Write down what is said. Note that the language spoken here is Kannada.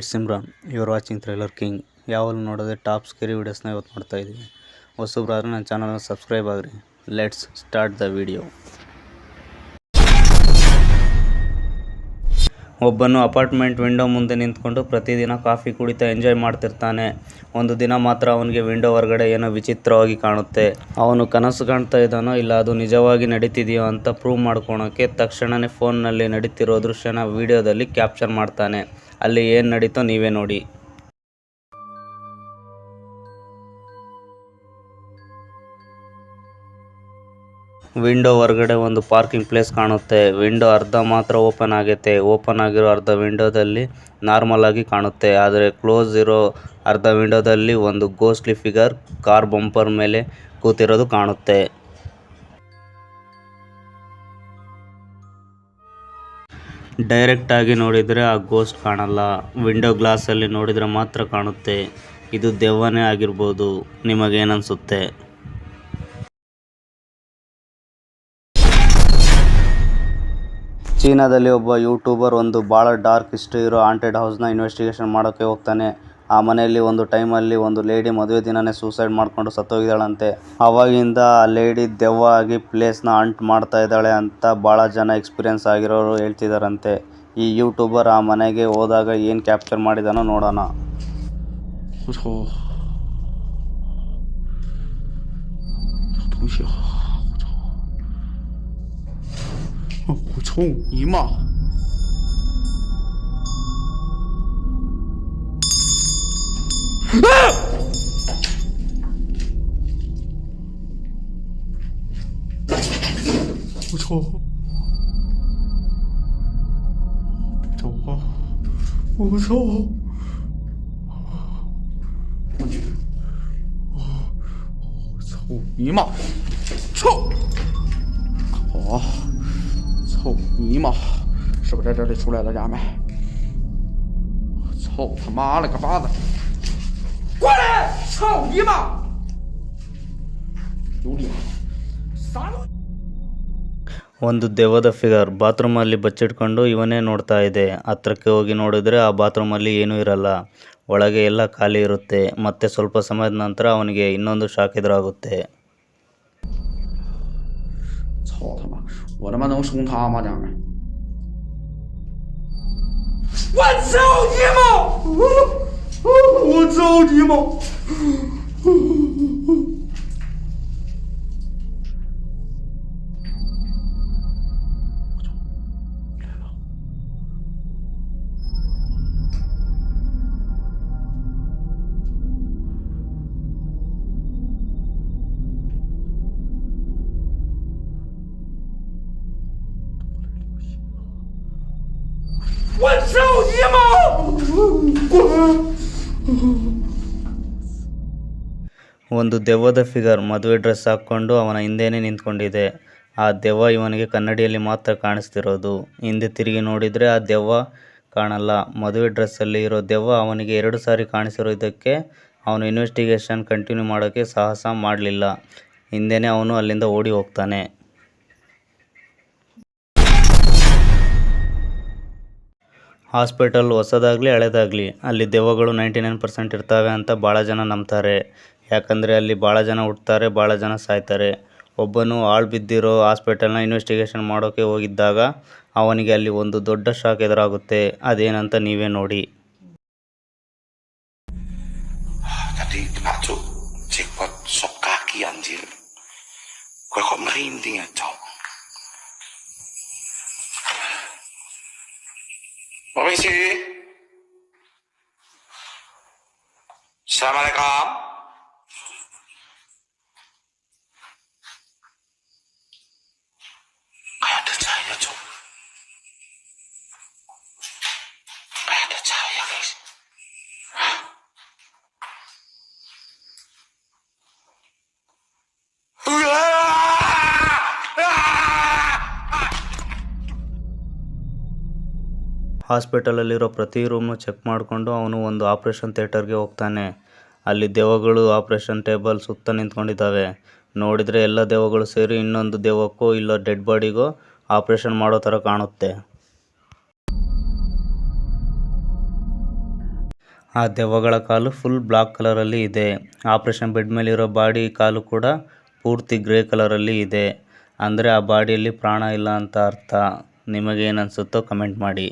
It's Simran. Your watching thriller king. ಯಾವಾಗಲೂ ನೋಡೋದೇ ಟಾಪ್ ಸ್ಕೇರಿ ವೀಡಿಯೋಸ್ನ ಇವತ್ತು ಮಾಡ್ತಾ ಇದ್ದೀವಿ. ಹೊಸಬ್ರಾದ್ರೆ ನನ್ನ ಚಾನಲ್ನ ಸಬ್ಸ್ಕ್ರೈಬ್ ಆಗಿರಿ. Let's start the video. ಒಬ್ಬನು ಅಪಾರ್ಟ್ಮೆಂಟ್ ವಿಂಡೋ ಮುಂದೆ ನಿಂತ್ಕೊಂಡು ಪ್ರತಿದಿನ ಕಾಫಿ ಕುಡಿತಾ ಎಂಜಾಯ್ ಮಾಡ್ತಿರ್ತಾನೆ. ಒಂದು ದಿನ ಮಾತ್ರ ಅವನಿಗೆ ವಿಂಡೋ ಹೊರಗಡೆ ಏನೋ ವಿಚಿತ್ರವಾಗಿ ಕಾಣುತ್ತೆ. ಅವನು ಕನಸು ಕಾಣ್ತಾ ಇದ್ದಾನೋ ಇಲ್ಲ ಅದು ನಿಜವಾಗಿ ನಡೀತಿದೆಯೋ ಅಂತ ಪ್ರೂವ್ ಮಾಡ್ಕೊಳಕ್ಕೆ ತಕ್ಷಣನೇ ಫೋನ್ನಲ್ಲಿ ನಡೀತಿರೋ ದೃಶ್ಯನ ವಿಡಿಯೋದಲ್ಲಿ ಕ್ಯಾಪ್ಚರ್ ಮಾಡ್ತಾನೆ. ಅಲ್ಲಿ ಏನು ನಡೀತೋ ನೀವೇ ನೋಡಿ. ವಿಂಡೋ ಹೊರಗಡೆ ಒಂದು ಪಾರ್ಕಿಂಗ್ ಪ್ಲೇಸ್ ಕಾಣುತ್ತೆ. ವಿಂಡೋ ಅರ್ಧ ಮಾತ್ರ ಓಪನ್ ಆಗೈತೆ. ಓಪನ್ ಆಗಿರೋ ಅರ್ಧ ವಿಂಡೋದಲ್ಲಿ ನಾರ್ಮಲ್ ಆಗಿ ಕಾಣುತ್ತೆ. ಆದರೆ ಕ್ಲೋಸ್ ಇರೋ ಅರ್ಧ ವಿಂಡೋದಲ್ಲಿ ಒಂದು ಗೋಸ್ಟ್ಲಿ ಫಿಗರ್ ಕಾರ್ ಬಂಪರ್ ಮೇಲೆ ಕೂತಿರೋದು ಕಾಣುತ್ತೆ. ಡೈರೆಕ್ಟ್ ಆಗಿ ನೋಡಿದರೆ ಆ ಗೋಸ್ಟ್ ಕಾಣಲ್ಲ. ವಿಂಡೋ ಗ್ಲಾಸಲ್ಲಿ ನೋಡಿದರೆ ಮಾತ್ರ ಕಾಣುತ್ತೆ. ಇದು ದೆವ್ವನೇ ಆಗಿರ್ಬೋದು. ನಿಮಗೇನನ್ಸುತ್ತೆ? ಚೀನಾದಲ್ಲಿ ಒಬ್ಬ ಯೂಟ್ಯೂಬರ್ ಒಂದು ಭಾಳ ಡಾರ್ಕ್ ಹಿಸ್ಟ್ರಿ ಇರೋ ಹಾಂಟೆಡ್ ಹೌಸ್ನ ಇನ್ವೆಸ್ಟಿಗೇಷನ್ ಮಾಡೋಕ್ಕೆ ಹೋಗ್ತಾನೆ. ಆ ಮನೆಯಲ್ಲಿ ಒಂದು ಟೈಮಲ್ಲಿ ಒಂದು ಲೇಡಿ ಮದುವೆ ದಿನನೇ ಸೂಸೈಡ್ ಮಾಡಿಕೊಂಡು ಸತ್ತೋಗಿದ್ದಾಳಂತೆ. ಆವಾಗಿಂದ ಆ ಲೇಡಿ ದೆವ್ವ ಆಗಿ ಪ್ಲೇಸ್ನ ಹಾಂಟ್ ಮಾಡ್ತಾ ಇದ್ದಾಳೆ ಅಂತ ಭಾಳ ಜನ ಎಕ್ಸ್ಪೀರಿಯನ್ಸ್ ಆಗಿರೋರು ಹೇಳ್ತಿದ್ದಾರಂತೆ. ಈ ಯೂಟ್ಯೂಬರ್ ಆ ಮನೆಗೆ ಹೋದಾಗ ಏನು ಕ್ಯಾಪ್ಚರ್ ಮಾಡಿದಾನೋ ನೋಡೋಣ.操你妈！是不是在这里出来了家们？操他妈了个巴子！过来！操你妈！有理！啥都。ಒಂದು ದೆವ್ವದ ಫಿಗರ್ ಬಾತ್ರೂಮಲ್ಲಿ ಬಚ್ಚಿಟ್ಕೊಂಡು ಇವನೇ ನೋಡ್ತಾ ಇದೆ. ಹತ್ರಕ್ಕೆ ಹೋಗಿ ನೋಡಿದ್ರೆ ಆ ಬಾತ್ರೂಮಲ್ಲಿ ಏನೂ ಇರಲ್ಲ. ಒಳಗೆ ಎಲ್ಲ ಖಾಲಿ ಇರುತ್ತೆ. ಮತ್ತೆ ಸ್ವಲ್ಪ ಸಮಯದ ನಂತರ ಅವನಿಗೆ ಇನ್ನೊಂದು ಶಾಕ್ ಎದುರಾಗುತ್ತೆ.操他妈！我他妈能生他吗家们？我操你妈！我操你妈！我操你妈！ಒಂದು ದೆವ್ವದ ಫಿಗರ್ ಮದುವೆ ಡ್ರೆಸ್ ಹಾಕ್ಕೊಂಡು ಅವನ ಹಿಂದೆನೇ ನಿಂತ್ಕೊಂಡಿದೆ. ಆ ದೆವ್ವ ಇವನಿಗೆ ಕನ್ನಡಿಯಲ್ಲಿ ಮಾತ್ರ ಕಾಣಿಸ್ತಿರೋದು. ಹಿಂದೆ ತಿರುಗಿ ನೋಡಿದರೆ ಆ ದೆವ್ವ ಕಾಣಲ್ಲ. ಮದುವೆ ಡ್ರೆಸ್ಸಲ್ಲಿ ಇರೋ ದೆವ್ವ ಅವನಿಗೆ 2 ಸಾರಿ ಕಾಣಿಸಿರೋದಕ್ಕೆ ಅವನು ಇನ್ವೆಸ್ಟಿಗೇಷನ್ ಕಂಟಿನ್ಯೂ ಮಾಡೋಕ್ಕೆ ಸಾಹಸ ಮಾಡಲಿಲ್ಲ. ಹಿಂದೆನೇ ಅವನು ಅಲ್ಲಿಂದ ಓಡಿ ಹೋಗ್ತಾನೆ. ಹಾಸ್ಪಿಟಲ್ ಹೊಸದಾಗಲಿ ಹಳೆದಾಗಲಿ ಅಲ್ಲಿ ದೆವ್ವಗಳು 99% ಇರ್ತವೆ ಅಂತ ಭಾಳ ಜನ ನಂಬ್ತಾರೆ. ಯಾಕಂದರೆ ಅಲ್ಲಿ ಭಾಳ ಜನ ಹುಡ್ತಾರೆ, ಭಾಳ ಜನ ಸಾಯ್ತಾರೆ. ಒಬ್ಬನು ಆಳು ಬಿದ್ದಿರೋ ಹಾಸ್ಪಿಟಲ್ನ ಇನ್ವೆಸ್ಟಿಗೇಷನ್ ಮಾಡೋಕ್ಕೆ ಹೋಗಿದ್ದಾಗ ಅವನಿಗೆ ಅಲ್ಲಿ ಒಂದು ದೊಡ್ಡ ಶಾಕ್ ಎದುರಾಗುತ್ತೆ. ಅದೇನಂತ ನೀವೇ ನೋಡಿ. Tadi kena cuk jackpot sok kaki anjir. Gue kok merinding ya cok. Permisi. Assalamualaikum. Kayak ada cahaya cok. Kayak ada cahaya guys. ಹಾಸ್ಪಿಟಲಲ್ಲಿರೋ ಪ್ರತಿ ರೂಮ್ನು ಚೆಕ್ ಮಾಡಿಕೊಂಡು ಅವನು ಒಂದು ಆಪ್ರೇಷನ್ ಥಿಯೇಟರ್ಗೆ ಹೋಗ್ತಾನೆ. ಅಲ್ಲಿ ದೆವ್ವಗಳು ಆಪ್ರೇಷನ್ ಟೇಬಲ್ ಸುತ್ತ ನಿಂತ್ಕೊಂಡಿದ್ದಾವೆ. ನೋಡಿದರೆ ಎಲ್ಲ ದೆವ್ವಗಳು ಸೇರಿ ಇನ್ನೊಂದು ದೆವ್ವಕ್ಕೋ ಇಲ್ಲ ಡೆಡ್ ಬಾಡಿಗೋ ಆಪ್ರೇಷನ್ ಮಾಡೋ ಥರ ಕಾಣುತ್ತೆ. ಆ ದೆವ್ವಗಳ ಕಾಲು ಫುಲ್ ಬ್ಲಾಕ್ ಕಲರಲ್ಲಿ ಇದೆ. ಆಪ್ರೇಷನ್ ಬೆಡ್ ಮೇಲಿರೋ ಬಾಡಿ ಕಾಲು ಕೂಡ ಪೂರ್ತಿ ಗ್ರೇ ಕಲರಲ್ಲಿ ಇದೆ. ಅಂದರೆ ಆ ಬಾಡಿಯಲ್ಲಿ ಪ್ರಾಣ ಇಲ್ಲ ಅಂತ ಅರ್ಥ. ನಿಮಗೇನು ಅನಿಸುತ್ತೋ ಕಮೆಂಟ್ ಮಾಡಿ.